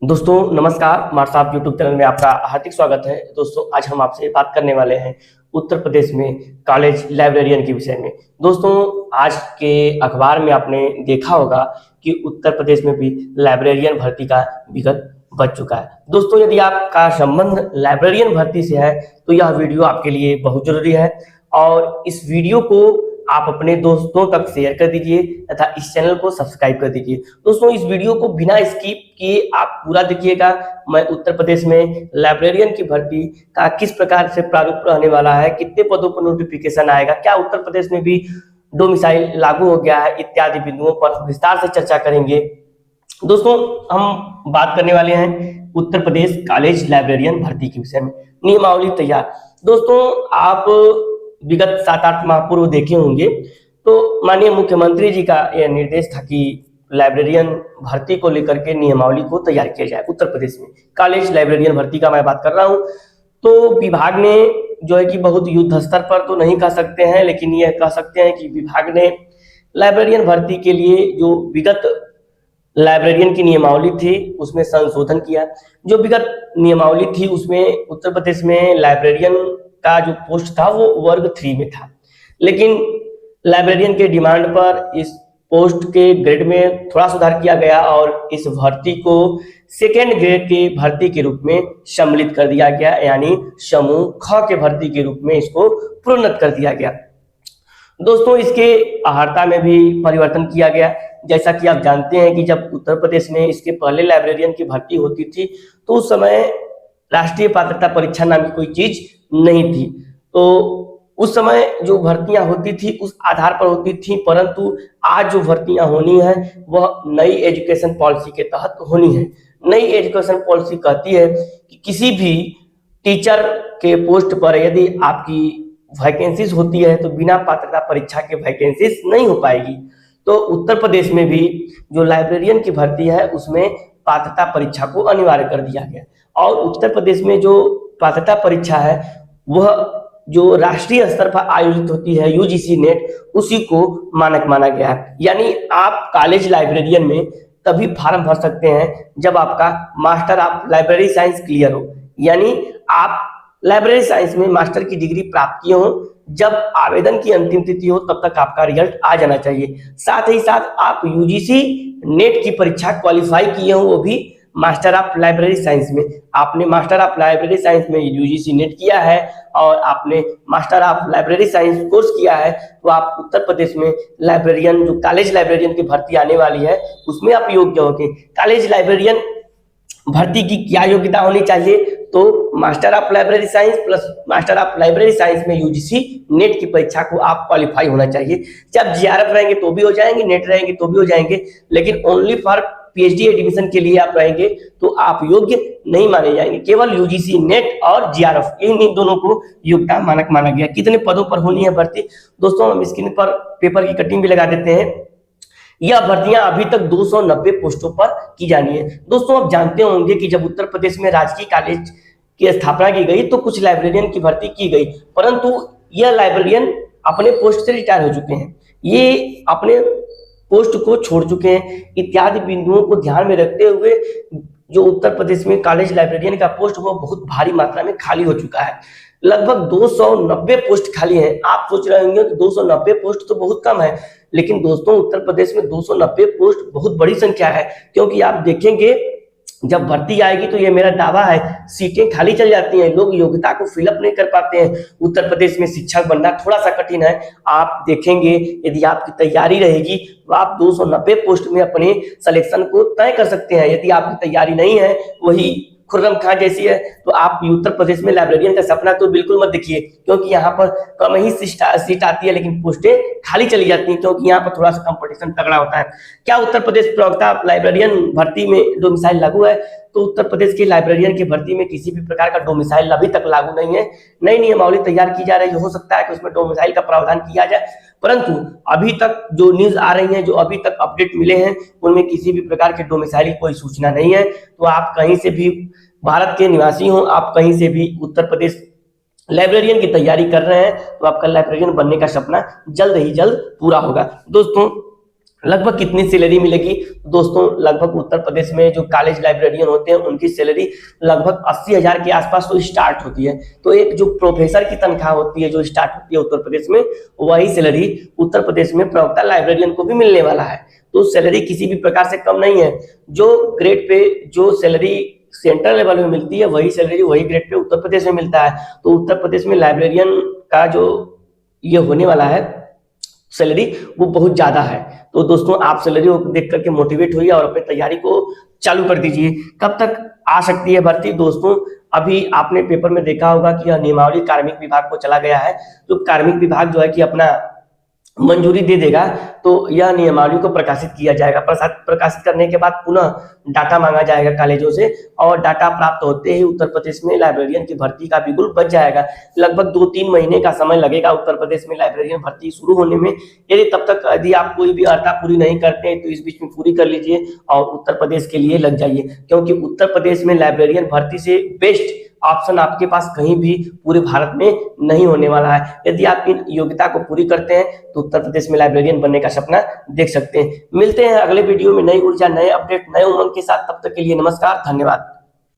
दोस्तों नमस्कार, मार्स आप यूट्यूब चैनल में आपका हार्दिक स्वागत है। दोस्तों आज हम आपसे बात करने वाले हैं उत्तर प्रदेश में कॉलेज लाइब्रेरियन के विषय में। दोस्तों आज के अखबार में आपने देखा होगा कि उत्तर प्रदेश में भी लाइब्रेरियन भर्ती का विगत बच चुका है। दोस्तों यदि आपका संबंध लाइब्रेरियन भर्ती से है तो यह वीडियो आपके लिए बहुत जरूरी है और इस वीडियो को आप अपने दोस्तों तक शेयर कर दीजिए तथा इस चैनल को सब्सक्राइब कर दीजिए। दोस्तों इस वीडियो को बिना स्किप किए आप पूरा देखिएगा। मैं उत्तर प्रदेश में लाइब्रेरियन की भर्ती का किस प्रकार से प्रारूप रहने वाला है, कितने पदों पर नोटिफिकेशन आएगा, क्या उत्तर प्रदेश में भी डोमिसाइल लागू हो गया है, इत्यादि बिंदुओं पर विस्तार से चर्चा करेंगे। दोस्तों हम बात करने वाले हैं उत्तर प्रदेश कॉलेज लाइब्रेरियन भर्ती के विषय में। नियमावली तैयार। दोस्तों आप विगत 7-8 माह पूर्व देखे होंगे तो माननीय मुख्यमंत्री जी का यह निर्देश था कि लाइब्रेरियन भर्ती को लेकर के नियमावली को तैयार किया जाए। उत्तर प्रदेश में कॉलेज लाइब्रेरियन भर्ती का मैं बात कर रहा हूं। तो विभाग ने जो है कि बहुत युद्ध स्तर पर तो नहीं कह सकते हैं, लेकिन यह कह सकते हैं कि विभाग ने लाइब्रेरियन भर्ती के लिए जो विगत लाइब्रेरियन की नियमावली थी उसमें संशोधन किया। जो विगत नियमावली थी उसमें उत्तर प्रदेश में लाइब्रेरियन का जो पोस्ट था वो वर्ग 3 में था, लेकिन लाइब्रेरियन के डिमांड पर इस पोस्ट के ग्रेड में थोड़ा सुधार किया गया और इस भर्ती को सेकेंड ग्रेड के भर्ती के रूप में सम्मिलित कर दिया गया, यानी समूह ख के भर्ती के रूप में इसको प्रोन्नत कर दिया गया। दोस्तों इसके अहर्ता में भी परिवर्तन किया गया। जैसा कि आप जानते हैं कि जब उत्तर प्रदेश में इसके पहले लाइब्रेरियन की भर्ती होती थी तो उस समय राष्ट्रीय पात्रता परीक्षा नाम की कोई चीज नहीं थी। तो उस समय जो भर्तियां होती थी उस आधार पर होती थी, परंतु आज जो भर्तियां होनी है वह नई एजुकेशन पॉलिसी के तहत होनी है। नई एजुकेशन पॉलिसी कहती है कि किसी भी टीचर के पोस्ट पर यदि आपकी वैकेंसीज होती है तो बिना पात्रता परीक्षा के वैकेंसीज नहीं हो पाएगी। तो उत्तर प्रदेश में भी जो लाइब्रेरियन की भर्ती है उसमें पात्रता परीक्षा को अनिवार्य कर दिया गया और उत्तर प्रदेश में जो पात्रता परीक्षा है वह जो राष्ट्रीय स्तर पर आयोजित होती है यूजीसी नेट, उसी को मानक माना गया है। यानी आप कॉलेज लाइब्रेरियन में तभी फॉर्म भर सकते हैं जब आपका master of library science clear हो, यानी आप लाइब्रेरी साइंस में मास्टर की डिग्री प्राप्त किए हो। जब आवेदन की अंतिम तिथि हो तब तक आपका रिजल्ट आ जाना चाहिए। साथ ही साथ आप यूजीसी नेट की परीक्षा क्वालिफाई किए हो, वो भी मास्टर ऑफ लाइब्रेरी साइंस में। आपने मास्टर ऑफ लाइब्रेरी साइंस में यूजीसी नेट किया है और आपने master of library science course किया है तो आप उत्तर प्रदेश में लाइब्रेरियन जो कॉलेज लाइब्रेरियन की भर्ती आने वाली है उसमें आप योग्य होंगे। कॉलेज लाइब्रेरियन भर्ती की क्या योग्यता होनी चाहिए? तो master of library science plus master of library science में यूजीसी नेट की परीक्षा को आप क्वालिफाई होना चाहिए। जब जीआरएफ रहेंगे तो भी हो जाएंगे, नेट रहेंगे तो भी हो जाएंगे, लेकिन ओनली फॉर पीएचडी एडमिशन के लिए आप रहेंगे तो आप योग्य नहीं माने जाएंगे। केवल यूजीसी नेट और जीआरएफ इन दोनों को योग्यता मानक माना गया। कितने पदों पर होनी है भर्ती? दोस्तों हम स्क्रीन पर पेपर की कटिंग भी लगा देते हैं। यह भर्तियां अभी तक 290 पोस्टों पर की जानी है। दोस्तों आप जानते होंगे कि जब उत्तर प्रदेश में राजकीय कॉलेज की स्थापना की गई तो कुछ लाइब्रेरियन की भर्ती की गई, परंतु यह लाइब्रेरियन अपने पोस्ट से रिटायर हो चुके हैं, ये अपने पोस्ट को छोड़ चुके हैं। इत्यादि बिंदुओं को ध्यान में रखते हुए जो उत्तर प्रदेश में कॉलेज लाइब्रेरियन का पोस्ट वो बहुत भारी मात्रा में खाली हो चुका है। लगभग 290 पोस्ट खाली हैं। आप सोच रहे होंगे कि 290 पोस्ट तो बहुत कम है, लेकिन दोस्तों उत्तर प्रदेश में 290 पोस्ट बहुत बड़ी संख्या है, क्योंकि आप देखेंगे जब भर्ती आएगी तो ये मेरा दावा है सीटें खाली चल जाती हैं, लोग योग्यता को फिलअप नहीं कर पाते हैं। उत्तर प्रदेश में शिक्षक बनना थोड़ा सा कठिन है। आप देखेंगे यदि आपकी तैयारी रहेगी तो आप 290 पोस्ट में अपने सिलेक्शन को तय कर सकते हैं। यदि आपकी तैयारी नहीं है, वही खुर्रम खां जैसी है, तो आप उत्तर प्रदेश में लाइब्रेरियन का सपना तो बिल्कुल मत देखिए, क्योंकि यहाँ पर कम ही सीट आती है लेकिन पोस्टें खाली चली जाती हैं, क्योंकि यहाँ पर थोड़ा सा कंपटीशन तगड़ा होता है। क्या उत्तर प्रदेश प्रवक्ता लाइब्रेरियन भर्ती में डोमिसाइल लागू है? तो उत्तर प्रदेश के लाइब्रेरियन की भर्ती में किसी भी प्रकार का डोमिसाइल अभी तक लागू नहीं है। नई नियमावली तैयार की जा रही है, हो सकता है कि उसमें डोमिसाइल का प्रावधान किया जाए, परंतु अभी तक जो न्यूज आ रही है, जो अभी तक अपडेट मिले हैं, उनमें किसी भी प्रकार के डोमिसाइल की कोई सूचना नहीं है। तो आप कहीं से भी भारत के निवासी हो, आप कहीं से भी उत्तर प्रदेश लाइब्रेरियन की तैयारी कर रहे हैं तो आपका लाइब्रेरियन बनने का सपना जल्द ही जल्द पूरा होगा। दोस्तों लगभग कितनी सैलरी मिलेगी दोस्तों? लगभग उत्तर प्रदेश में जो कॉलेज लाइब्रेरियन होते हैं उनकी सैलरी लगभग 80,000 के आसपास तो स्टार्ट होती है। तो एक जो प्रोफेसर की तनख्वाह होती है जो स्टार्ट होती है उत्तर प्रदेश में, वही सैलरी उत्तर प्रदेश में प्रवक्ता लाइब्रेरियन को भी मिलने वाला है। तो सैलरी किसी भी प्रकार से कम नहीं है। जो ग्रेड पे जो सैलरी सेंट्रल लेवल में मिलती है वही सैलरी वही ग्रेड पे उत्तर प्रदेश में मिलता है। तो उत्तर प्रदेश में लाइब्रेरियन का जो ये होने वाला है सैलरी वो बहुत ज्यादा है। तो दोस्तों आप सैलरी को देख करके मोटिवेट होइए और अपनी तैयारी को चालू कर दीजिए। कब तक आ सकती है भर्ती दोस्तों? अभी आपने पेपर में देखा होगा कि यह नियमावली कार्मिक विभाग को चला गया है। तो कार्मिक विभाग जो है कि अपना मंजूरी दे देगा तो यह नियमावली को प्रकाशित किया जाएगा। प्रकाशित करने के बाद पुनः डाटा मांगा जाएगा कॉलेजों से और डाटा प्राप्त होते ही उत्तर प्रदेश में लाइब्रेरियन की भर्ती का बिल्कुल बच जाएगा। लगभग 2-3 महीने का समय लगेगा उत्तर प्रदेश में लाइब्रेरियन भर्ती शुरू होने में। यदि तब तक यदि आप कोई भी अर्हता पूरी नहीं करते हैं तो इस बीच में पूरी कर लीजिए और उत्तर प्रदेश के लिए लग जाइए, क्योंकि उत्तर प्रदेश में लाइब्रेरियन भर्ती से बेस्ट ऑप्शन आपके पास कहीं भी पूरे भारत में नहीं होने वाला है। यदि आप इन योग्यता को पूरी करते हैं तो उत्तर प्रदेश में लाइब्रेरियन बनने का सपना देख सकते हैं। मिलते हैं अगले वीडियो में नई ऊर्जा, नए अपडेट, नए उमंग के साथ। तब तक के लिए नमस्कार, धन्यवाद।